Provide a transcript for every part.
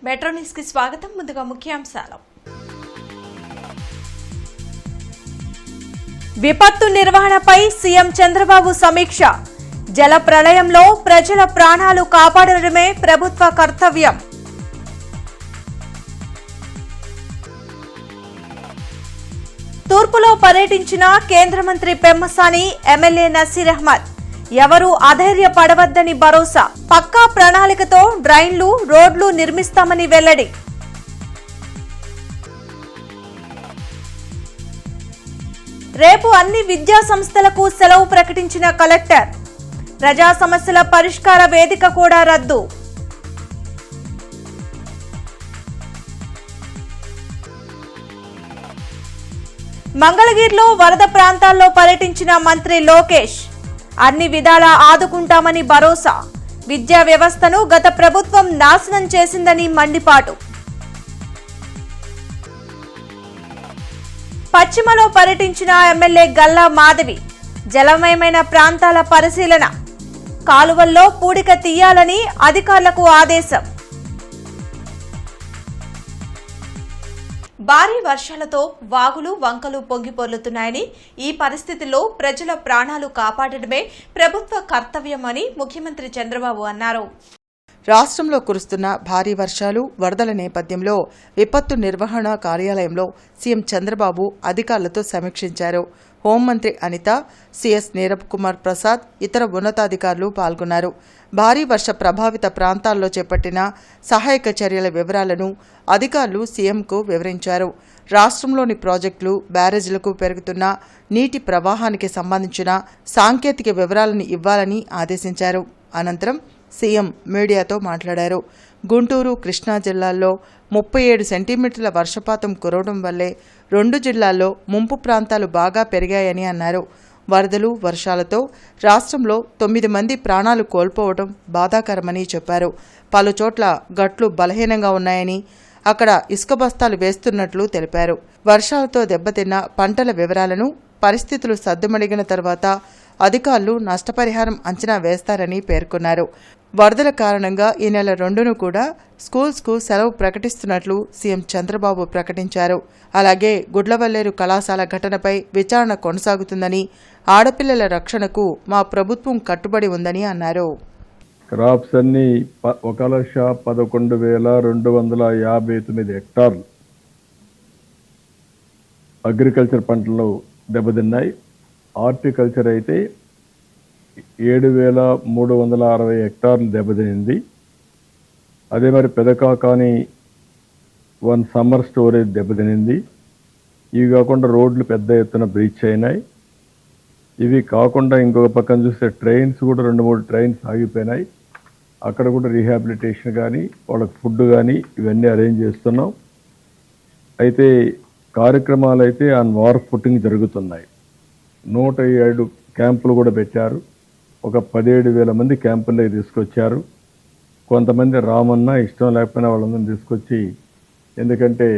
Metro news కి స్వాగతం. ముందుగా ముఖ్యాంశాలు. విపత్తు నిర్వహణపై సీఎం చంద్రబాబు సమీక్ష. జల ప్రళయంలో ప్రజల ప్రాణాలు కాపాడడమే ప్రభుత్వ కర్తవ్యం. తూర్పులో పర్యటించిన కేంద్ర మంత్రి పెమ్మసాని, ఎమ్మెల్యే నసీర్ అహ్మద్. ఎవరూ అధైర్యపడవద్దని భరోసా. పక్కా ప్రణాళికతో డ్రైన్లు, రోడ్లు నిర్మిస్తామని వెల్లడి. రేపు అన్ని విద్యా సంస్థలకు సెలవు ప్రకటించిన కలెక్టర్. ప్రజా సమస్యల పరిష్కార వేదిక కూడా రద్దు. మంగళగిరిలో వరద ప్రాంతాల్లో పర్యటించిన మంత్రి లోకేష్. అన్ని విధాలా ఆదుకుంటామని భరోసా. విద్యా వ్యవస్థను గత ప్రభుత్వం నాశనం చేసిందని మండిపాటు. పశ్చిమలో పర్యటించిన ఎమ్మెల్యే గల్లా మాధవి. జలమయమైన ప్రాంతాల పరిశీలన. కాలువల్లో పూడిక తీయాలని అధికారులకు ఆదేశం. భారీ వర్షాలతో వాగులు, వంకలు పొంగిపొర్లుతున్నాయని, ఈ పరిస్థితుల్లో ప్రజల ప్రాణాలు కాపాడడమే ప్రభుత్వ కర్తవ్యమని ముఖ్యమంత్రి చంద్రబాబు అన్నారు. రాష్ట్రంలో కురుస్తున్న భారీ వర్షాలు, వరదల నేపథ్యంలో విపత్తు నిర్వహణ కార్యాలయంలో సీఎం చంద్రబాబు అధికారులతో సమీక్షించారు. హోంమంత్రి అనిత, సీఎస్ నీరబ్ కుమార్ ప్రసాద్, ఇతర ఉన్నతాధికారులు పాల్గొన్నారు. భారీ వర్ష ప్రభావిత ప్రాంతాల్లో చేపట్టిన సహాయక చర్యల వివరాలను అధికారులు సీఎంకు వివరించారు. రాష్ట్రంలోని ప్రాజెక్టులు, బ్యారేజీలకు పెరుగుతున్న నీటి ప్రవాహానికి సంబంధించిన సాంకేతిక వివరాలను ఇవ్వాలని ఆదేశించారు. అనంతరం సీఎం మీడియాతో మాట్లాడారు. గుంటూరు, కృష్ణా జిల్లాల్లో 37 సెంటీమీటర్ల వర్షపాతం కురవడం వల్లే 2 జిల్లాల్లో ముంపు ప్రాంతాలు బాగా పెరిగాయని అన్నారు. వరదలు, వర్షాలతో రాష్ట్రంలో 9 మంది ప్రాణాలు కోల్పోవడం బాధాకరమని చెప్పారు. పలుచోట్ల గట్లు బలహీనంగా ఉన్నాయని, అక్కడ ఇసుక బస్తాలు వేస్తున్నట్లు తెలిపారు. వర్షాలతో దెబ్బతిన్న పంటల వివరాలను, పరిస్థితులు సద్దుమణిగిన తర్వాత అధికారులు నష్టపరిహారం అంచనా వేస్తారని పేర్కొన్నారు. వరదల కారణంగా ఈ నెల 2ను కూడా స్కూల్స్కు సెలవు ప్రకటిస్తున్నట్లు సీఎం చంద్రబాబు ప్రకటించారు. అలాగే గుడ్లవల్లేరు కళాశాల ఘటనపై విచారణ కొనసాగుతుందని, ఆడపిల్లల రక్షణకు మా ప్రభుత్వం కట్టుబడి ఉందని అన్నారు. క్రాప్స్ అన్ని 1,11,259 హెక్టార్లు అగ్రికల్చర్ పంటలు దెబ్బతిన్నాయి. హార్టికల్చర్ అయితే 7,360 హెక్టార్లు దెబ్బతినింది. అదే మరి పెదకాకాని 1 సమ్మర్ స్టోరేజ్ దెబ్బతినింది. ఇవి కాకుండా రోడ్లు పెద్ద ఎత్తున బ్రీచ్ అయినాయి. ఇవి కాకుండా ఇంకొక పక్కన చూస్తే ట్రైన్స్ కూడా 2-3 ట్రైన్స్ ఆగిపోయినాయి. అక్కడ కూడా రీహాబిలిటేషన్ కానీ, వాళ్ళకి ఫుడ్ కానీ ఇవన్నీ అరేంజ్ చేస్తున్నాం. అయితే కార్యక్రమాలు అయితే ఆన్ వార్ ఫుటింగ్ జరుగుతున్నాయి. 107 క్యాంపులు కూడా పెట్టారు. ఒక 17,000 మంది క్యాంపుల్లోకి తీసుకొచ్చారు. కొంతమంది రామన్నా ఇష్టం లేకపోయినా వాళ్ళందరినీ తీసుకొచ్చి, ఎందుకంటే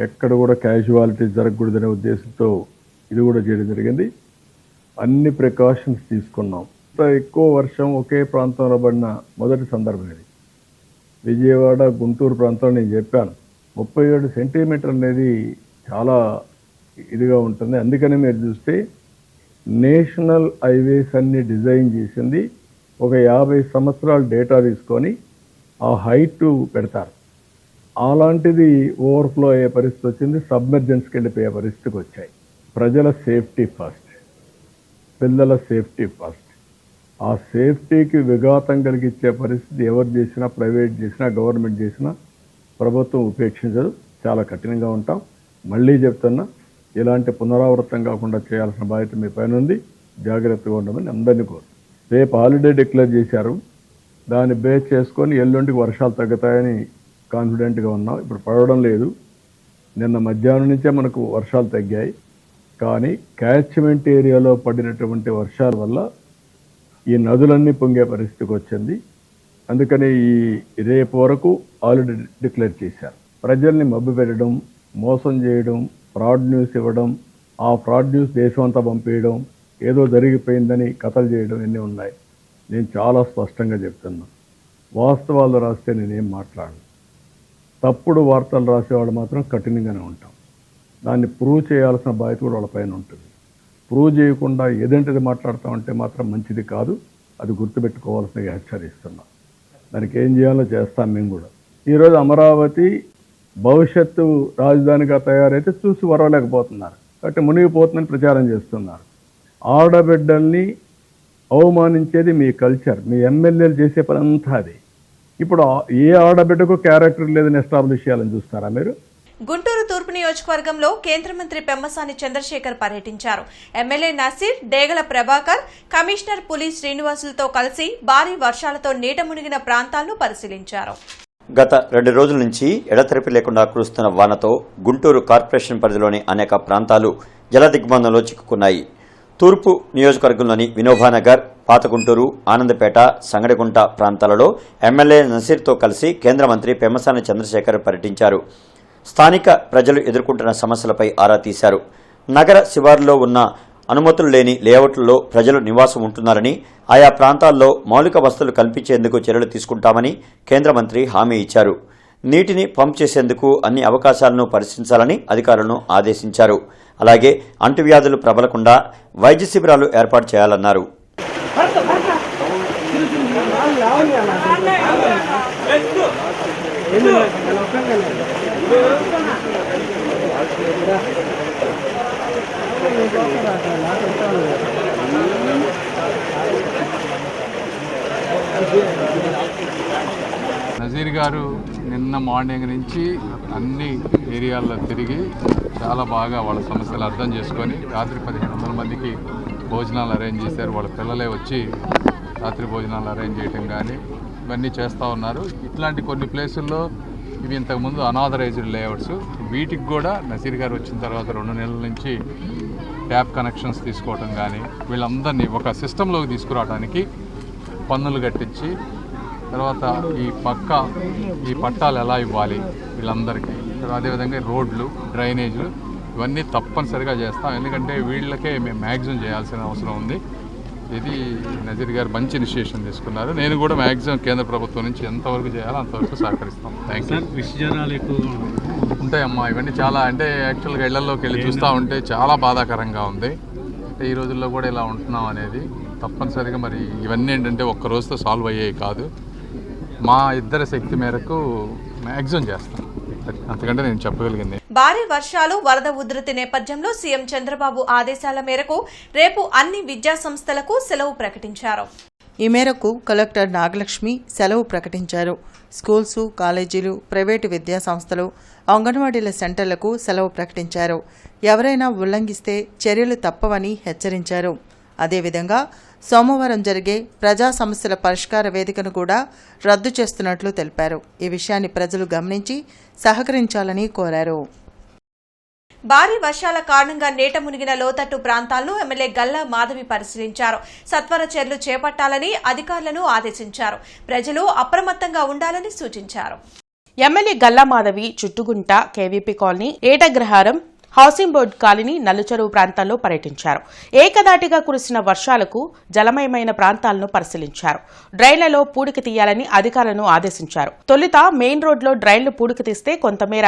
ఎక్కడ కూడా క్యాజువాలిటీస్ జరగకూడదనే ఉద్దేశంతో ఇది కూడా చేయడం జరిగింది. అన్ని ప్రికాషన్స్ తీసుకున్నాం. ఎక్కువ వర్షం ఒకే ప్రాంతంలో పడిన మొదటి సందర్భం ఇది. విజయవాడ, గుంటూరు ప్రాంతంలో నేను చెప్పాను 37 సెంటీమీటర్లు అనేది చాలా ఇదిగా ఉంటుంది. అందుకని మీరు చూస్తే నేషనల్ హైవేస్ అన్ని డిజైన్ చేసింది ఒక 50 సంవత్సరాల డేటా తీసుకొని ఆ హైట్ పెడతారు. అలాంటిది ఓవర్ఫ్లో అయ్యే పరిస్థితి వచ్చింది. సబ్మెర్జెన్స్కి వెళ్ళిపోయే పరిస్థితికి వచ్చాయి. ప్రజల సేఫ్టీ ఫస్ట్, పిల్లల సేఫ్టీ ఫస్ట్. ఆ సేఫ్టీకి విఘాతం కలిగించే పరిస్థితి ఎవరు చేసినా, ప్రైవేట్ చేసినా, గవర్నమెంట్ చేసినా ప్రభుత్వం ఉపేక్షించదు. చాలా కఠినంగా ఉంటాం. మళ్ళీ చెప్తున్నా, ఇలాంటి పునరావృతం కాకుండా చేయాల్సిన బాధ్యత మీ పైన ఉంది. జాగ్రత్తగా ఉండమని అందరినీ కోరు. రేపు హాలిడే డిక్లేర్ చేశారు. దాన్ని బేస్ చేసుకొని ఎల్లుండికి వర్షాలు తగ్గుతాయని కాన్ఫిడెంట్గా ఉన్నాం. ఇప్పుడు పడడం లేదు. నిన్న మధ్యాహ్నం నుంచే మనకు వర్షాలు తగ్గాయి. కానీ క్యాచ్మెంట్ ఏరియాలో పడినటువంటి వర్షాల వల్ల ఈ నదులన్నీ పొంగే పరిస్థితికి వచ్చింది. అందుకని ఈ రేపు వరకు హాలిడే డిక్లేర్ చేశారు. ప్రజల్ని మభ్య పెట్టడం, మోసం చేయడం, ఫ్రాడ్ న్యూస్ ఇవ్వడం, ఆ ఫ్రాడ్ న్యూస్ దేశం అంతా పంపేయడం, ఏదో జరిగిపోయిందని కథలు చేయడం ఇన్ని ఉన్నాయి. నేను చాలా స్పష్టంగా చెప్తున్నా, వాస్తవాలు రాస్తే నేనేం మాట్లాడను. తప్పుడు వార్తలు రాసేవాళ్ళు మాత్రం కఠినంగానే ఉంటాం. దాన్ని ప్రూవ్ చేయాల్సిన బాధ్యత కూడా వాళ్ళపైన ఉంటుంది. ప్రూవ్ చేయకుండా ఏదంటిది మాట్లాడతామంటే మాత్రం మంచిది కాదు. అది గుర్తుపెట్టుకోవాల్సిందిగా హెచ్చరిస్తున్నాం. దానికి ఏం చేయాలో చేస్తాం మేము కూడా. ఈరోజు అమరావతి భవిష్యత్తు రాజధానిగా తయారైతే చూసి వరవలేకపోతున్నారు, కాబట్టి మునిగిపోతుందని ప్రచారం చేస్తున్నారు. ఆడబిడ్డల్ని అవమానించేది మీ కల్చర్, మీ ఎమ్మెల్యేలు చేసే పని అంతా అది. ఇప్పుడు ఏ ఆడబిడ్డకు క్యారెక్టర్ లేదని ఎస్టాబ్లిష్ చేయాలని చూస్తారా మీరు? గుంటూరు తూర్పు నియోజకవర్గంలో కేంద్ర మంత్రి పెమ్మసాని చంద్రశేఖర్ పర్యటించారు. ఎమ్మెల్యే నసీర్, డేగల ప్రభాకర్, కమిషనర్ పులి శ్రీనివాసులతో కలిసి భారీ వర్షాలతో నీట మునిగిన ప్రాంతాలను పరిశీలించారు. గత 2 రోజుల నుంచి ఎడతెరిపి లేకుండా కురుస్తున్న వానతో గుంటూరు కార్పొరేషన్ పరిధిలోని అనేక ప్రాంతాలు జలదిగ్బంధంలో చిక్కుకున్నాయి. తూర్పు నియోజకవర్గంలోని వినోబానగర్, పాత గుంటూరు, ఆనందపేట, సంగడిగుంట ప్రాంతాలలో ఎమ్మెల్యే నసీర్తో కలిసి కేంద్ర మంత్రి పెమ్మసాని చంద్రశేఖర్ పర్యటించారు. స్థానిక ప్రజలు ఎదుర్కొంటున్న సమస్యలపై ఆరా తీశారు. నగర శివారులో ఉన్న అనుమతులు లేని లేఅవుట్లలో ప్రజలు నివాసం ఉంటున్నారని, ఆయా ప్రాంతాల్లో మౌలిక వసతులు కల్పించేందుకు చర్యలు తీసుకుంటామని కేంద్ర మంత్రి హామీ ఇచ్చారు. నీటిని పంప్ చేసేందుకు అన్ని అవకాశాలను పరిశీలించాలని అధికారులను ఆదేశించారు. అలాగే అంటువ్యాధులు ప్రబలకుండా వైద్య శిబిరాలు ఏర్పాటు చేయాలన్నారు. నజీర్ గారు నిన్న మార్నింగ్ నుంచి అన్ని ఏరియాల్లో తిరిగి చాలా బాగా వాళ్ళ సమస్యలు అర్థం చేసుకొని రాత్రి 1500 మందికి భోజనాలు అరేంజ్ చేశారు. వాళ్ళ పిల్లలే వచ్చి రాత్రి భోజనాలు అరేంజ్ చేయటం కానీ ఇవన్నీ చేస్తూ ఉన్నారు. ఇట్లాంటి కొన్ని ప్లేసుల్లో ఇవి ఇంతకుముందు అనాథరైజ్డ్ లేఅవుట్స్, వీటికి కూడా నజీర్ గారు వచ్చిన తర్వాత 2 నెలల నుంచి ట్యాప్ కనెక్షన్స్ తీసుకోవటం కానీ వీళ్ళందరినీ ఒక సిస్టంలోకి తీసుకురావడానికి పన్నులు కట్టించి తర్వాత ఈ పట్టాలు ఎలా ఇవ్వాలి వీళ్ళందరికీ, అదేవిధంగా రోడ్లు, డ్రైనేజీలు ఇవన్నీ తప్పనిసరిగా చేస్తాం. ఎందుకంటే వీళ్ళకే మేము మ్యాక్సిమం చేయాల్సిన అవసరం ఉంది. ఇది నజీర్ గారు మంచి ఇనిషియేషన్ తీసుకున్నారు. నేను కూడా మ్యాక్సిమం కేంద్ర ప్రభుత్వం నుంచి ఎంతవరకు చేయాలో అంతవరకు సహకరిస్తాం. Thank you. ఉంటాయమ్మా, ఇవన్నీ చాలా అంటే యాక్చువల్గా ఇళ్లలోకి వెళ్ళి చూస్తూ ఉంటే చాలా బాధాకరంగా ఉంది. అంటే ఈ రోజుల్లో కూడా ఇలా ఉంటున్నాం అనేది తప్పనిసరిగా మరి ఇవన్నీ ఏంటంటే ఒక్క రోజుతో సాల్వ్ అయ్యేవి కాదు. మా ఇద్దరి శక్తి మేరకు మ్యాక్సిమం చేస్తాం, అంతకంటే నేను చెప్పగలిగింది. భారీ వర్షాలు, వరద ఉధృతి నేపథ్యంలో సీఎం చంద్రబాబు ఆదేశాల మేరకు రేపు అన్ని విద్యా సంస్థలకు సెలవు ప్రకటించారు. ఈ మేరకు కలెక్టర్ నాగలక్ష్మి సెలవు ప్రకటించారు. స్కూల్స్, కాలేజీలు, ప్రైవేటు విద్యా సంస్థలు, అంగన్వాడీల సెంటర్లకు సెలవు ప్రకటించారు. ఎవరైనా ఉల్లంఘిస్తే చర్యలు తప్పవని హెచ్చరించారు. అదేవిధంగా సోమవారం జరిగే ప్రజా సమస్యల పరిష్కార వేదికను కూడా రద్దు చేస్తున్నట్లు తెలిపారు. ఈ విషయాన్ని ప్రజలు గమనించి సహకరించాలని కోరారు. భారీ వర్షాల కారణంగా నీట మునిగిన లోతట్టు ప్రాంతాలను ఎమ్మెల్యే గల్లా మాధవి పరిశీలించారు. సత్వర చర్యలు చేపట్టాలని అధికారులను ఆదేశించారు. ప్రజలు అప్రమత్తంగా ఉండాలని సూచించారు. MLA Galla Madhavi Chuttugunta, KVP colony, Etagraharam, housing board colony, Nalucheruvu ప్రాంతాల్లో పర్యటించారు. ఏకదాటిగా కురిసిన వర్షాలకు జలమయమైన ప్రాంతాలను పరిశీలించారు. డ్రైన్లలో పూడికి తీయాలని అధికారులను ఆదేశించారు. తొలుత మెయిన్ రోడ్లో డ్రైన్లు పూడికి తీస్తే కొంతమేర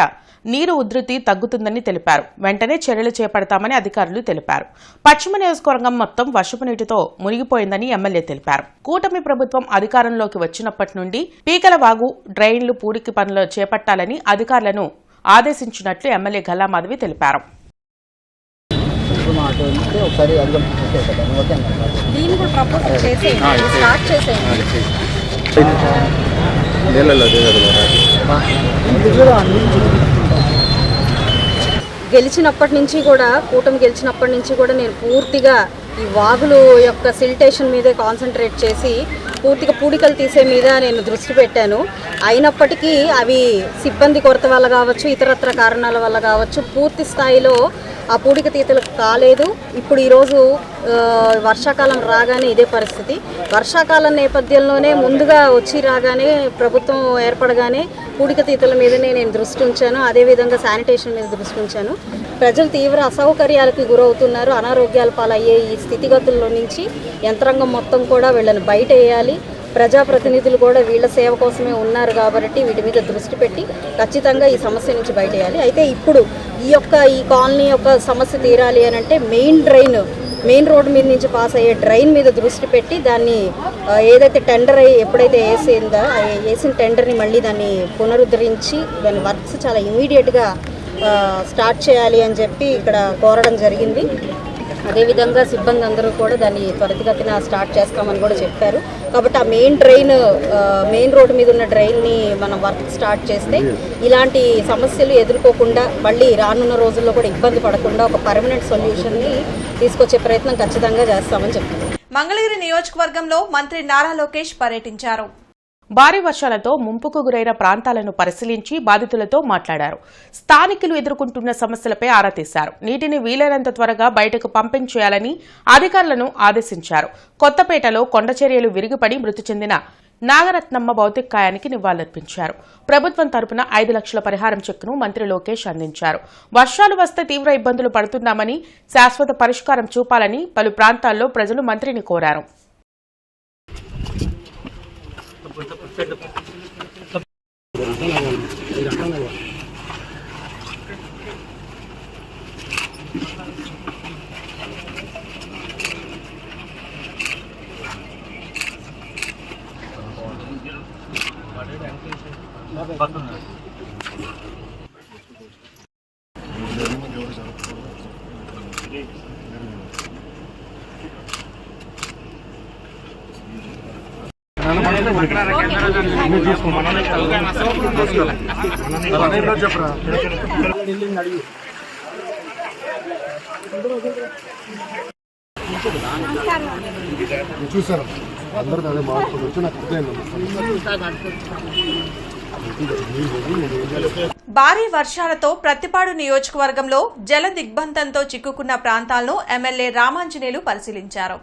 నీరు ఉధృతి తగ్గుతుందని తెలిపారు. వెంటనే చర్యలు చేపడతామని అధికారులు తెలిపారు. పశ్చిమ నియోజకవర్గం మొత్తం వర్షపు నీటితో మునిగిపోయిందని ఎమ్మెల్యే తెలిపారు. కూటమి ప్రభుత్వం అధికారంలోకి వచ్చినప్పటి నుండి పీకలవాగు, డ్రైన్లు పూడికి పనులు చేపట్టాలని అధికారులను ఆదేశించినట్లు ఎమ్మెల్యే గల్లా మాధవి తెలిపారు. గెలిచినప్పటి నుంచి కూడా, కూటమి గెలిచినప్పటి నుంచి కూడా నేను పూర్తిగా ఈ వాగులు యొక్క సిల్టేషన్ మీదే కాన్సన్ట్రేట్ చేసి పూర్తిగా పూడికలు తీసే మీద నేను దృష్టి పెట్టాను. అయినప్పటికీ అవి సిబ్బంది కొరత వల్ల కావచ్చు, ఇతరత్ర కారణాల వల్ల కావచ్చు, పూర్తి స్థాయిలో ఆ పూడిక తీతలు కాలేదు. ఇప్పుడు ఈరోజు వర్షాకాలం రాగానే ఇదే పరిస్థితి. వర్షాకాలం నేపథ్యంలోనే ముందుగా వచ్చి రాగానే ప్రభుత్వం ఏర్పడగానే పూడిక తీతల మీదనే నేను దృష్టి ఉంచాను. అదేవిధంగా శానిటేషన్ మీద దృష్టి ఉంచాను. ప్రజలు తీవ్ర అసౌకర్యాలకు గురవుతున్నారు. అనారోగ్యాల పాలయ్యే ఈ స్థితిగతుల్లో నుంచి యంత్రాంగం మొత్తం కూడా వీళ్ళని బయట వేయాలి. ప్రజాప్రతినిధులు కూడా వీళ్ళ సేవ కోసమే ఉన్నారు కాబట్టి వీటి మీద దృష్టి పెట్టి ఖచ్చితంగా ఈ సమస్య నుంచి బయటేయాలి. అయితే ఇప్పుడు ఈ కాలనీ యొక్క సమస్య తీరాలి అని అంటే మెయిన్ రోడ్ మీద నుంచి పాస్ అయ్యే డ్రైన్ మీద దృష్టి పెట్టి దాన్ని ఏదైతే టెండర్ ఎప్పుడైతే వేసిన టెండర్ని మళ్ళీ దాన్ని పునరుద్ధరించి దాని వర్క్స్ చాలా ఇమీడియట్గా స్టార్ట్ చేయాలి అని చెప్పి ఇక్కడ కోరడం జరిగింది. అదేవిధంగా సిబ్బంది అందరూ కూడా దాన్ని త్వరితగతిన స్టార్ట్ చేస్తామని కూడా చెప్పారు. కాబట్టి ఆ మెయిన్ రోడ్డు మీద ఉన్న డ్రైన్ని మనం వర్క్ స్టార్ట్ చేస్తే ఇలాంటి సమస్యలు ఎదుర్కోకుండా మళ్ళీ రానున్న రోజుల్లో కూడా ఇబ్బంది పడకుండా ఒక పర్మనెంట్ సొల్యూషన్ని తీసుకొచ్చే ప్రయత్నం ఖచ్చితంగా చేస్తామని చెప్తున్నారు. మంగళగిరి నియోజకవర్గంలో మంత్రి నారా లోకేష్ పర్యటించారు. భారీ వర్షాలతో ముంపుకు గురైన ప్రాంతాలను పరిశీలించి బాధితులతో మాట్లాడారు. స్థానికులు ఎదుర్కొంటున్న సమస్యలపై ఆరా తీశారు. నీటిని వీలైనంత త్వరగా బయటకు పంపించేయాలని అధికారులను ఆదేశించారు. కొత్తపేటలో కొండచర్యలు విరిగిపడి మృతి చెందిన నాగరత్నమ్మ భౌతికాయానికి నివాళులర్పించారు. ప్రభుత్వం తరపున 5 లక్షల పరిహారం చెక్కును మంత్రి లోకేష్ అందించారు. వర్షాలు వస్తే తీవ్ర ఇబ్బందులు పడుతున్నామని, శాశ్వత పరిష్కారం చూపాలని పలు ప్రాంతాల్లో ప్రజలు మంత్రిని కోరారు. చూసారు అందరూ అదే మార్పు నాకు భారీ వర్షాలతో ప్రత్తిపాడు నియోజకవర్గంలో జల దిగ్బంధంతో చిక్కుకున్న ప్రాంతాలను ఎమ్మెల్యే రామాంజనేయులు పరిశీలించారు.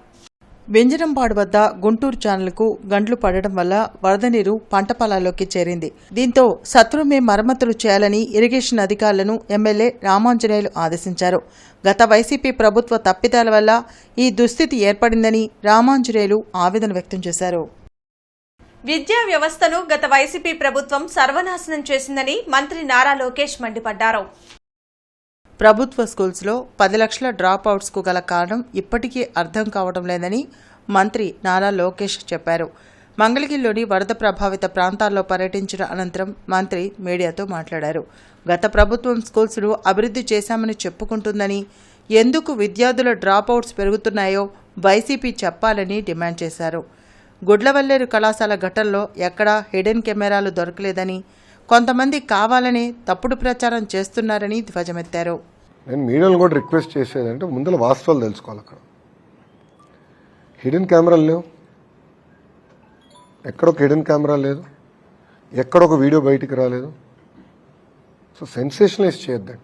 వెంజరంపాడు వద్ద గుంటూరు ఛానల్కు గండ్లు పడడం వల్ల వరద నీరు పంట పొలాల్లోకి చేరింది. దీంతో సత్వరమే మరమ్మతులు చేయాలని ఇరిగేషన్ అధికారులను ఎమ్మెల్యే రామాంజనేయులు ఆదేశించారు. గత వైసీపీ ప్రభుత్వ తప్పిదాల వల్ల ఈ దుస్థితి ఏర్పడిందని రామాంజనేయులు ఆవేదన వ్యక్తం చేశారు. విద్యా వ్యవస్థను గత వైసీపీ ప్రభుత్వం సర్వనాశనం చేసిందని మంత్రి నారా లోకేష్ మండిపడ్డారు. ప్రభుత్వ స్కూల్స్లో 10 లక్షల డ్రాప్ అవుట్స్కు గల కారణం ఇప్పటికీ అర్థం కావడం లేదని మంత్రి నారా లోకేష్ చెప్పారు. మంగళగిరిలోని వరద ప్రభావిత ప్రాంతాల్లో పర్యటించిన అనంతరం మంత్రి మీడియాతో మాట్లాడారు. గత ప్రభుత్వం స్కూల్స్ను అభివృద్ధి చేశామని చెప్పుకుంటుందని, ఎందుకు విద్యార్థుల డ్రాప్ అవుట్స్ పెరుగుతున్నాయో వైసీపీ చెప్పాలని డిమాండ్ చేశారు. గుడ్లవల్లేరు కళాశాల ఘటనలో ఎక్కడా హిడెన్ కెమెరాలు దొరకలేదని, కొంతమంది కావాలని తప్పుడు ప్రచారం చేస్తున్నారని ధ్వజమెత్తారు. నేను మీడియాను కూడా రిక్వెస్ట్ చేసేదంటే ముందర వాస్తవాలు తెలుసుకోవాలి. అక్కడ హిడెన్ కెమెరాలు లేవు, ఎక్కడొక హిడెన్ కెమెరా లేదు, ఎక్కడొక వీడియో బయటికి రాలేదు. సో సెన్సేషనలైజ్ చేయొద్దండి,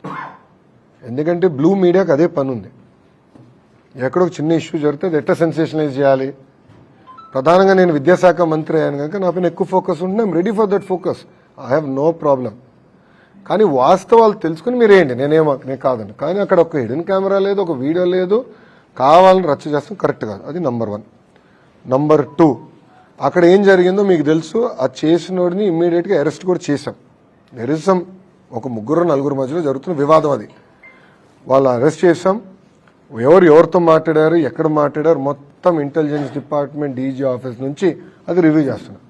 ఎందుకంటే బ్లూ మీడియాకి అదే పని ఉంది. ఎక్కడొక చిన్న ఇష్యూ జరిగితే అది ఎట్లా సెన్సేషనలైజ్ చేయాలి. ప్రధానంగా నేను విద్యాశాఖ మంత్రి అయ్యాను కనుక నా పైన ఎక్కువ ఫోకస్ ఉంటుంది. I'm ready for that focus, I have no problem. కానీ వాస్తవాలు తెలుసుకుని మీరు ఏంటి, నేను కాదండి. కానీ అక్కడ ఒక హిడెన్ కెమెరా లేదు, ఒక వీడియో లేదు, కావాలని రచ్చ చేస్తాం, కరెక్ట్ కాదు. అది నంబర్ 1. నంబర్ 2, అక్కడ ఏం జరిగిందో మీకు తెలుసు. ఆ చేసినోడిని ఇమ్మీడియట్గా అరెస్ట్ కూడా చేశాం. నిరసం ఒక 3-4 మధ్యలో జరుగుతున్న వివాదం అది. వాళ్ళు అరెస్ట్ చేశాం. ఎవరితో మాట్లాడారు, ఎక్కడ మాట్లాడారు మొత్తం ఇంటెలిజెన్స్ డిపార్ట్మెంట్, డీజీ ఆఫీస్ నుంచి అది రివ్యూ చేస్తున్నారు.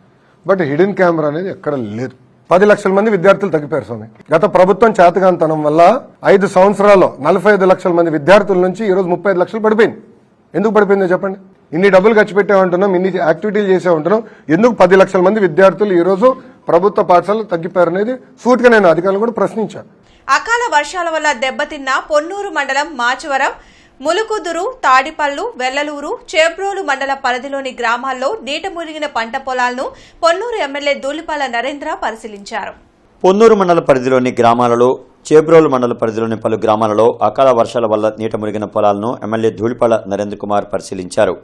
బట్ హిడెన్ కెమెరా అనేది ఎక్కడ లేదు. 10 లక్షల మంది విద్యార్థులు తగ్గిపోయారు స్వామి. గత ప్రభుత్వం చేతగాంతనం వల్ల 5 సంవత్సరాల్లో 45 లక్షల మంది విద్యార్థుల నుంచి ఈరోజు 35 లక్షలు పడిపోయింది. ఎందుకు పడిపోయిందో చెప్పండి. ఇన్ని డబ్బులు ఖర్చు పెట్టామంటున్నాం, ఇన్ని యాక్టివిటీలు చేసామంటున్నాం, ఎందుకు 10 లక్షల మంది విద్యార్థులు ఈరోజు ప్రభుత్వ పాఠశాలలు తగ్గిపోయారు అనేది సూటిగా నేను అధికారులను కూడా ప్రశ్నించాను. అకాల వర్షాల వల్ల దెబ్బతిన్న పొన్నూరు మండలం మాచవరం, ములుకుదురు, తాడిపల్లు, వెల్లలూరు, చేబ్రోలు మండల పరిధిలోని గ్రామాల్లో నీట మునిగిన పంట పొలాలను పొన్నూరు ఎమ్మెల్యే ధూళిపాల నరేంద్ర పరిశీలించారు. పొన్నూరు మండల పరిధిలోని గ్రామాలలో, చేబ్రోలు మండల పరిధిలోని పలు గ్రామాలలో అకాల వర్షాల వల్ల నీట మునిగిన పొలాలను ఎమ్మెల్యే ధూళిపాల నరేంద్ర కుమార్ పరిశీలించారు.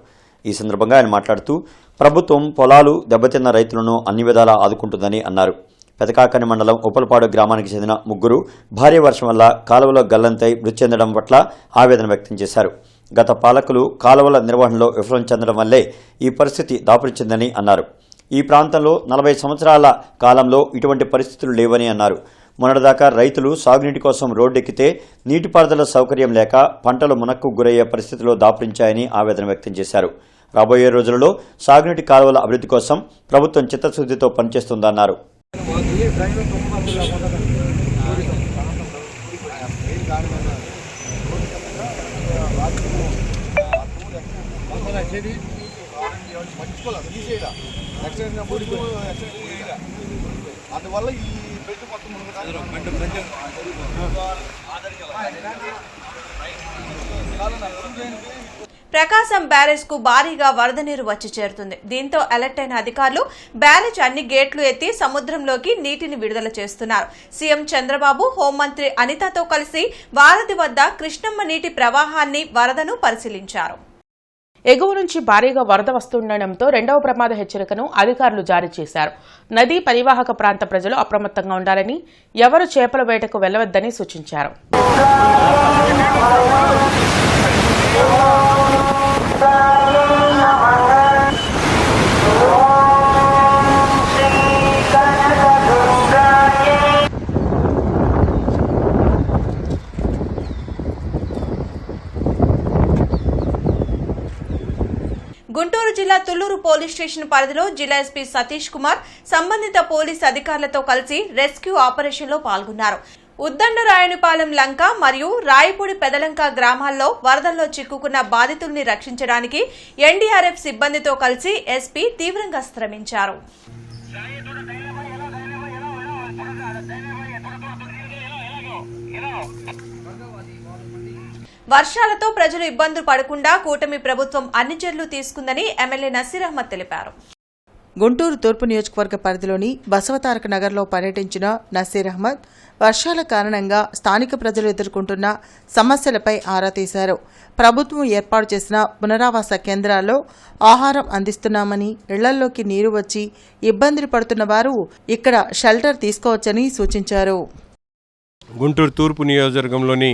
ఈ సందర్భంగా ఆయన మాట్లాడుతూ ప్రభుత్వం పొలాలు దెబ్బతిన్న రైతులను అన్ని విధాలా ఆదుకుంటుందని అన్నారు. పెదకాకని మండలం ఉప్పలపాడు గ్రామానికి చెందిన 3 భారీ వర్షం వల్ల కాలువలో గల్లంతై మృతి చెందడం పట్ల ఆవేదన వ్యక్తం చేశారు. గత పాలకులు కాలువల నిర్వహణలో విఫలం చెందడం వల్లే ఈ పరిస్థితి దాపురించిందని అన్నారు. ఈ ప్రాంతంలో 40 సంవత్సరాల కాలంలో ఇటువంటి పరిస్థితులు లేవని అన్నారు. మొన్నటిదాకా రైతులు సాగునీటి కోసం రోడ్డెక్కితే నీటిపారుదల సౌకర్యం లేక పంటలు మునక్కు గురయ్యే పరిస్థితిలో దాపురించాయని ఆవేదన వ్యక్తం చేశారు. రాబోయే రోజులలో సాగునీటి కాలువల అభివృద్ధి కోసం ప్రభుత్వం చిత్తశుద్ధితో పనిచేస్తుందన్నారు. అందువల్ల ఈ బెడ్ మొత్తం ప్రకాశం బ్యారేజ్ కు భారీగా వరద నీరు వచ్చి చేరుతుంది. దీంతో అలర్ట్ అయిన అధికారులు బ్యారేజ్ అన్ని గేట్లు ఎత్తి సముద్రంలోకి నీటిని విడుదల చేస్తున్నారు. సీఎం చంద్రబాబు హోంమంత్రి అనితతో కలిసి వారధి వద్ద కృష్ణమ్మ నీటి ప్రవాహాన్ని వరదను పరిశీలించారు. ఎగువ నుంచి భారీగా వరద వస్తుండటంతో రెండవ ప్రమాద హెచ్చరికను అధికారులు జారీ చేశారు. నదీ పరివాహక ప్రాంత ప్రజలు అప్రమత్తంగా ఉండాలని, ఎవరు చేపల వేటకు వెళ్లవద్దని సూచించారు. గుంటూరు జిల్లా తుళ్లూరు పోలీస్ స్టేషన్ పరిధిలో జిల్లా ఎస్పీ సతీష్ కుమార్ సంబంధిత పోలీస్ అధికారులతో కలిసి రెస్క్యూ ఆపరేషన్లో పాల్గొన్నారు. ఉద్దండరాయనిపాలెం లంక మరియు రాయపూడి పెదలంక గ్రామాల్లో వరదల్లో చిక్కుకున్న బాధితుల్ని రక్షించడానికి ఎన్డీఆర్ఎఫ్ సిబ్బందితో కలిసి ఎస్పీ తీవ్రంగా శ్రమించారు. వర్షాలతో ప్రజలు ఇబ్బందులు పడకుండా కూటమి ప్రభుత్వం అన్ని చర్యలు తీసుకుందని ఎమ్మెల్యే నసీర్ అహ్మద్ తెలిపారు. గుంటూరు తూర్పు నియోజకవర్గ పరిధిలోని బసవతారక నగర్లో పర్యటించిన నసీర్ అహ్మద్ వర్షాల కారణంగా స్థానిక ప్రజలు ఎదుర్కొంటున్న సమస్యలపై ఆరా తీశారు. ప్రభుత్వం ఏర్పాటు చేసిన పునరావాస కేంద్రాల్లో ఆహారం అందిస్తున్నామని, ఇళ్లల్లోకి నీరు వచ్చి ఇబ్బందులు పడుతున్న వారు ఇక్కడ షెల్టర్ తీసుకోవచ్చని సూచించారు. గుంటూరు తూర్పు నియోజకవర్గంలోని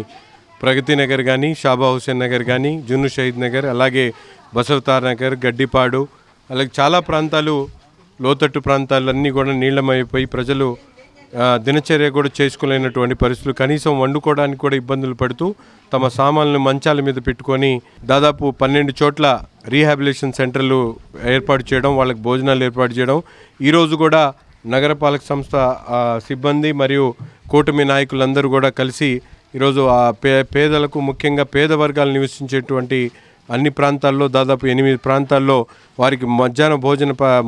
ప్రగతి నగర్ కానీ, షాబా హుసేన్ నగర్ కానీ, జున్ను షహీద్ నగర్, అలాగే బసవతార్ నగర్, గడ్డిపాడు, అలాగే చాలా ప్రాంతాలు, లోతట్టు ప్రాంతాలన్నీ కూడా నీళ్లమైపోయి ప్రజలు దినచర్య కూడా చేసుకోలేనటువంటి పరిస్థితులు, కనీసం వండుకోవడానికి కూడా ఇబ్బందులు పడుతూ తమ సామాన్లను మంచాల మీద పెట్టుకొని దాదాపు 12 చోట్ల రీహాబిలిటేషన్ సెంటర్లు ఏర్పాటు చేయడం, వాళ్ళకి భోజనాలు ఏర్పాటు చేయడం. ఈరోజు కూడా నగరపాలక సంస్థ సిబ్బంది మరియు కూటమి నాయకులందరూ కూడా కలిసి ఈరోజు ఆ పేదలకు, ముఖ్యంగా పేద వర్గాలు నివసించేటువంటి అన్ని ప్రాంతాల్లో దాదాపు 8 ప్రాంతాల్లో వారికి మధ్యాహ్న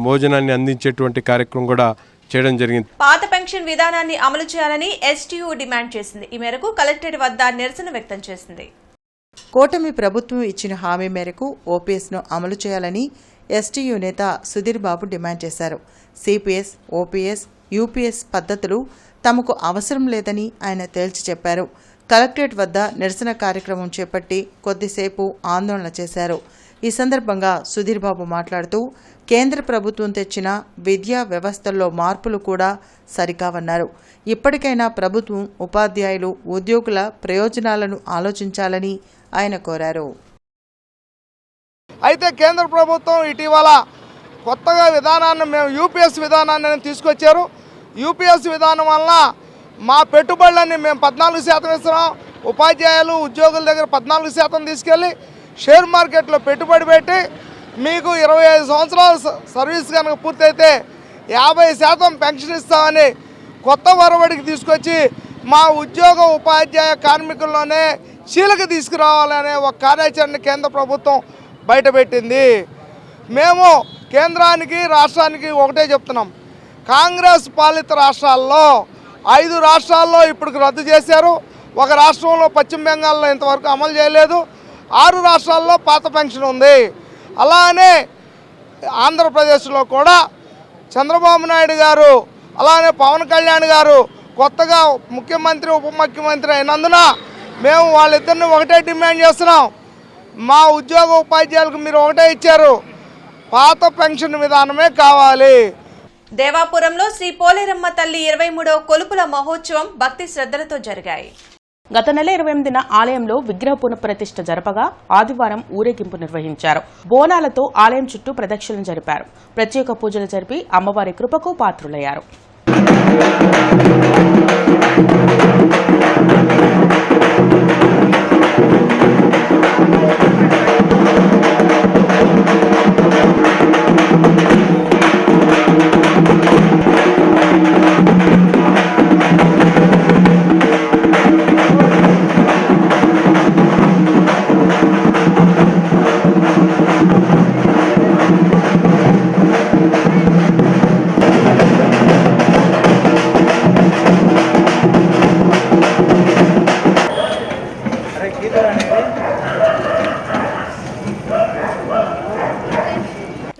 భోజనాన్ని అందించేటువంటి కార్యక్రమం కూడా చేయడం జరిగింది. పాత పెన్షన్ విధానాన్ని అమలు చేయాలని ఎస్టీయూ డిమాండ్ చేసింది. ఈ మేరకు కలెక్టరేట్ వద్ద నిరసన వ్యక్తం చేసింది. కూటమి ప్రభుత్వం ఇచ్చిన హామీ మేరకు ఓపీఎస్ను అమలు చేయాలని ఎస్టీయూ నేత సుధీర్ బాబు డిమాండ్ చేశారు. సిపిఎస్, ఓపీఎస్, యూపీఎస్ పద్ధతులు తమకు అవసరం లేదని ఆయన తేల్చి చెప్పారు. కలెక్టరేట్ వద్ద నిరసన కార్యక్రమం చేపట్టి కొద్దిసేపు ఆందోళన చేశారు. ఈ సందర్భంగా సుధీర్ బాబు మాట్లాడుతూ కేంద్ర ప్రభుత్వం తెచ్చిన విద్యా వ్యవస్థల్లో మార్పులు కూడా సరికావన్నారు. ఇప్పటికైనా ప్రభుత్వం ఉపాధ్యాయులు, ఉద్యోగుల ప్రయోజనాలను ఆలోచించాలని ఆయన కోరారు. అయితే కేంద్ర ప్రభుత్వం ఇటీవల కొత్తగా విధానాన్ని మేము యూపీఎస్ విధానాన్ని తీసుకొచ్చారు. యూపీఎస్ విధానం వలన మా పెట్టుబడులన్నీ మేము 14% ఇస్తున్నాం. ఉపాధ్యాయులు, ఉద్యోగుల దగ్గర 14% తీసుకెళ్ళి షేర్ మార్కెట్లో పెట్టుబడి పెట్టి మీకు 25 సంవత్సరాల సర్వీస్ కనుక పూర్తయితే 50% పెన్షన్ ఇస్తామని కొత్త వరవడికి తీసుకొచ్చి మా ఉద్యోగ ఉపాధ్యాయ కార్మికుల్లోనే చీలక తీసుకురావాలనే ఒక కార్యాచరణ కేంద్ర ప్రభుత్వం బయటపెట్టింది. మేము కేంద్రానికి, రాష్ట్రానికి ఒకటే చెప్తున్నాం. కాంగ్రెస్ పాలిత రాష్ట్రాల్లో 5 రాష్ట్రాల్లో ఇప్పుడు రద్దు చేశారు. ఒక రాష్ట్రంలో పశ్చిమ బెంగాల్లో ఇంతవరకు అమలు చేయలేదు. 6 రాష్ట్రాల్లో పాత పెన్షన్ ఉంది. అలానే ఆంధ్రప్రదేశ్లో కూడా చంద్రబాబు నాయుడు గారు, అలానే పవన్ కళ్యాణ్ గారు కొత్తగా ముఖ్యమంత్రి, ఉప ముఖ్యమంత్రి అయినందున మేము వాళ్ళిద్దరిని ఒకటే డిమాండ్ చేస్తున్నాం. మా ఉద్యోగ ఉపాధ్యాయులకు మీరు ఒకటే ఇచ్చారు, పాత పెన్షన్ విధానమే కావాలి. దేవాపురంలో శ్రీ పోలేరమ్మ తల్లి 23వ కొలుపుల మహోత్సవం భక్తి శ్రద్ధలతో జరిగాయి. గత నెల 28న ఆలయంలో విగ్రహ పునఃప్రతిష్ఠ జరపగా ఆదివారం ఊరేగింపు నిర్వహించారు. బోనాలతో ఆలయం చుట్టూ ప్రదక్షిణలు జరిపారు. ప్రత్యేక పూజలు జరిపి అమ్మవారి కృపకు పాత్రులయ్యారు.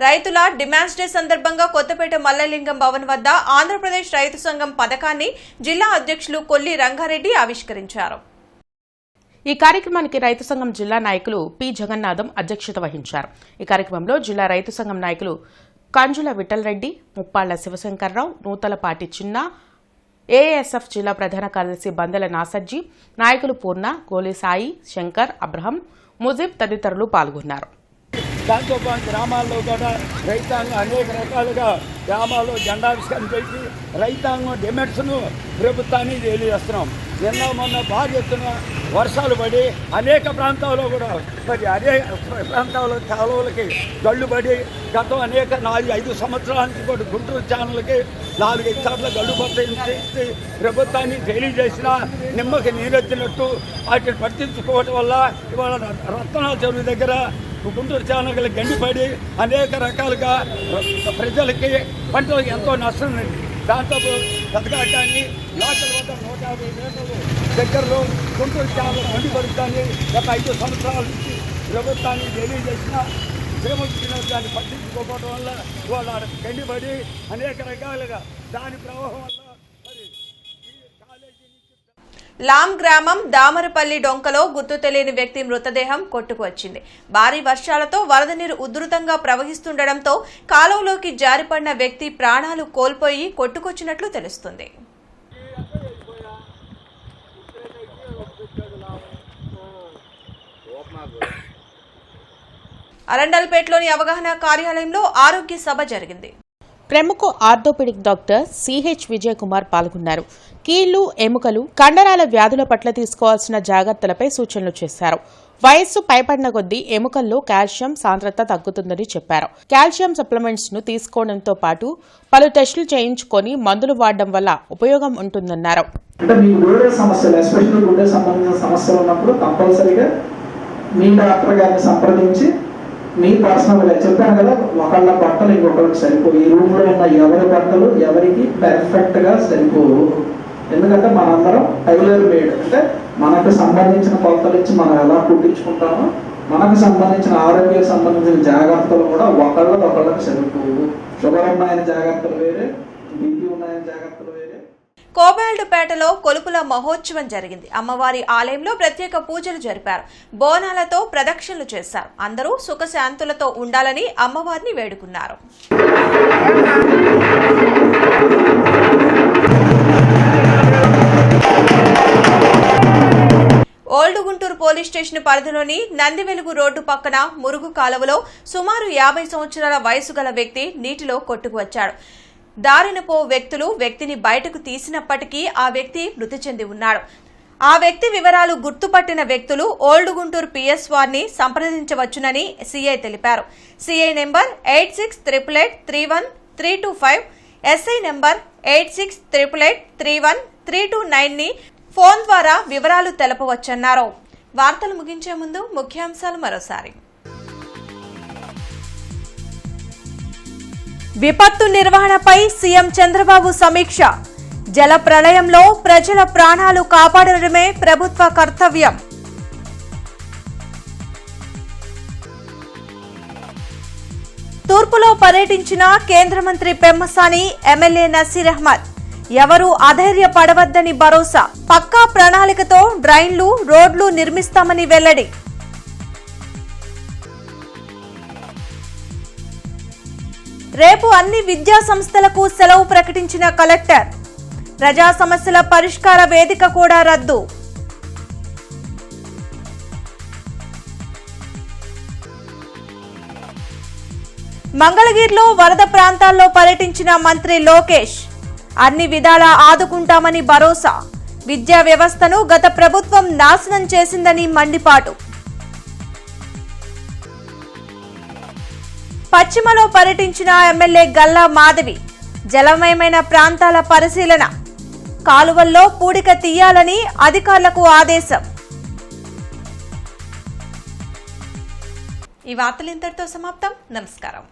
రైతుల డిమాండ్స్ డే సందర్భంగా కొత్తపేట మల్లలింగం భవన్ వద్ద ఆంధ్రప్రదేశ్ రైతు సంఘం పథకాన్ని జిల్లా అధ్యక్షులు కొల్లి రంగారెడ్డి ఆవిష్కరించారు. ఈ కార్యక్రమానికి రైతు సంఘం జిల్లా నాయకులు పి జగన్నాథం అధ్యక్షత వహించారు. ఈ కార్యక్రమంలో జిల్లా రైతు సంఘం నాయకులు కంజుల విఠలరెడ్డి, ముప్పాళ్ల శివశంకర్రావు, నూతలపాటి చిన్న, ఏఎస్ఎఫ్ జిల్లా ప్రధాన కార్యదర్శి బందెల నాసర్జీ, నాయకులు పూర్ణ, గోలి సాయి, శంకర్, అబ్రహం, ముజిబ్ తదితరులు పాల్గొన్నారు. దాంతోపాటు గ్రామాల్లో కూడా రైతాంగం అనేక రకాలుగా గ్రామాల్లో జెండావిష్కరణ చేసి రైతాంగం డిమాండ్స్ను ప్రభుత్వాన్ని తెలియజేస్తున్నాం. నిన్న మొన్న భారీ ఎత్తున వర్షాలు పడి అనేక ప్రాంతాల్లో కూడా మరి అనేక ప్రాంతాల్లో కాలువలకి గళ్ళు పడి గతం అనేక 4-5 సంవత్సరాల నుంచి కూడా గుంటూరు ఛానల్కి 4-5 సార్లు గళ్ళు పట్టి ప్రభుత్వాన్ని తెలియజేసిన నిమ్మకి నీరెత్తినట్టు వాటిని పట్టించుకోవడం వల్ల ఇవాళ రత్నాల చెరువు దగ్గర గుంటూరు ఛానల్కి గండిపడి అనేక రకాలుగా ప్రజలకి పంటలకు ఎంతో నష్టం ఉంది. దాంతో బతకాటాన్ని లోకల్ వద్ద 150 మీటర్లు దగ్గరలో గుంటూరు ఛానల్ గండిపడుతాన్ని గత 5 సంవత్సరాల నుంచి ప్రభుత్వాన్ని తెలియజేసిన శ్రీమంతున్న దాన్ని పట్టించుకోవడం వల్ల వాళ్ళ గండిపడి అనేక రకాలుగా దాని ప్రవాహం వల్ల లాం గ్రామం దామరపల్లి డొంకలో గుర్తు తెలియని వ్యక్తి మృతదేహం కొట్టుకు వచ్చింది. భారీ వర్షాలతో వరద నీరు ఉధృతంగా ప్రవహిస్తుండటంతో కాలువలోకి జారిపడిన వ్యక్తి ప్రాణాలు కోల్పోయి కొట్టుకొచ్చినట్లు తెలుస్తుంది. అరండల్పేటలోని అవగాహన కార్యాలయంలో ఆరోగ్య సభ జరిగింది. ప్రముఖ orthopaedic doctor CH Vijay Kumar పాల్గొన్నారు. కీళ్లు, ఎముకలు, కండరాల వ్యాధుల పట్ల తీసుకోవాల్సిన జాగ్రత్తలపై సూచనలు చేశారు. వయస్సు పైపడిన కొద్దీ ఎముకల్లో కాల్షియం సాంద్రత తగ్గుతుందని చెప్పారు. కాల్షియం సప్లిమెంట్స్ ను తీసుకోవడంతో పాటు పలు టెస్టులు చేయించుకొని మందులు వాడడం వల్ల ఉపయోగం ఉంటుందన్నారు. అంటే మీకు గుండె సమస్యలు, ఎస్పెషల్లీ గుండె సంబంధించిన సమస్యలు ఉన్నప్పుడు కంపల్సరీగా మీ డాక్టర్ గారిని సంప్రదించి మీ పర్సనల్గా చెప్పాను కదా, ఒకళ్ళ బట్టలు ఇంకొకరికి సరిపోవు. ఈ రూమ్లో ఉన్న ఎవరి బట్టలు ఎవరికి పెర్ఫెక్ట్గా సరిపోవు. ఎందుకంటే మనందరం టైలర్ మేడ్, అంటే మనకు సంబంధించిన కొలతలు ఇచ్చి మనం ఎలా కుట్టించుకుంటామో మనకు సంబంధించిన ఆరోగ్యానికి సంబంధించిన జాగ్రత్తలు కూడా ఒకళ్ళకి సరిపోవు. షుగర్ ఉన్నాయని జాగ్రత్తలు వేరే, బీపీ ఉన్నాయని జాగ్రత్తలు వేరే. కోబాల్డ్పేటలో కొలుపుల మహోత్సవం జరిగింది. అమ్మవారి ఆలయంలో ప్రత్యేక పూజలు జరిపారు. బోనాలతో ప్రదక్షిణలు చేశారు. అందరూ సుఖశాంతులతో ఉండాలని అమ్మవారిని వేడుకున్నారు. ఓల్డ్ గుంటూరు పోలీస్ స్టేషన్ పరిధిలోని నందివెలుగు రోడ్డు పక్కన మురుగు కాలువలో సుమారు 50 సంవత్సరాల వయసు గల వ్యక్తి నీటిలో కొట్టుకు వచ్చాడు. దారిన పో వ్యక్తిని బయటకు తీసినప్పటికీ ఆ వ్యక్తి మృతి చెంది ఉన్నాడు. ఆ వ్యక్తి వివరాలు గుర్తుపట్టిన వ్యక్తులు ఓల్డ్ గుంటూరు పిఎస్ వారిని సంప్రదించవచ్చునని సీఐ తెలిపారు. సీఐ నెంబర్ 8688831325, ఎస్ఐ నెంబర్ 8688831329 ని ఫోన్ ద్వారా వివరాలు తెలపవచ్చన్నారు. వార్తలు ముగించే ముందు ముఖ్యాంశాలు మరోసారి. విపత్తు నిర్వహణపై సీఎం చంద్రబాబు సమీక్ష. జల ప్రళయంలో ప్రజల ప్రాణాలు కాపాడడమే ప్రభుత్వ కర్తవ్యం. తూర్పులో పర్యటించిన కేంద్ర మంత్రి పెమ్మసాని, ఎమ్మెల్యే నసీర్ అహ్మద్. ఎవరూ అధైర్యపడవద్దని భరోసా. పక్కా ప్రణాళికతో డ్రైన్లు, రోడ్లు నిర్మిస్తామని వెల్లడి. రేపు అన్ని విద్యా సంస్థలకు సెలవు ప్రకటించిన కలెక్టర్. ప్రజా సమస్యల పరిష్కార వేదిక కూడా రద్దు. మంగళగిరిలో వరద ప్రాంతాల్లో పర్యటించిన మంత్రి లోకేష్ అన్ని విధాలా ఆదుకుంటామని భరోసా. విద్యా వ్యవస్థను గత ప్రభుత్వం నాశనం చేసిందని మండిపాటు. పశ్చిమలో పర్యటించిన ఎమ్మెల్యే గల్లా మాధవి జలమయమైన ప్రాంతాల పరిశీలన. కాలువల్లో పూడిక తీయాలని అధికారులకు ఆదేశం. ఈ వార్తలు ఇంతటితో సమాప్తం. నమస్కారం.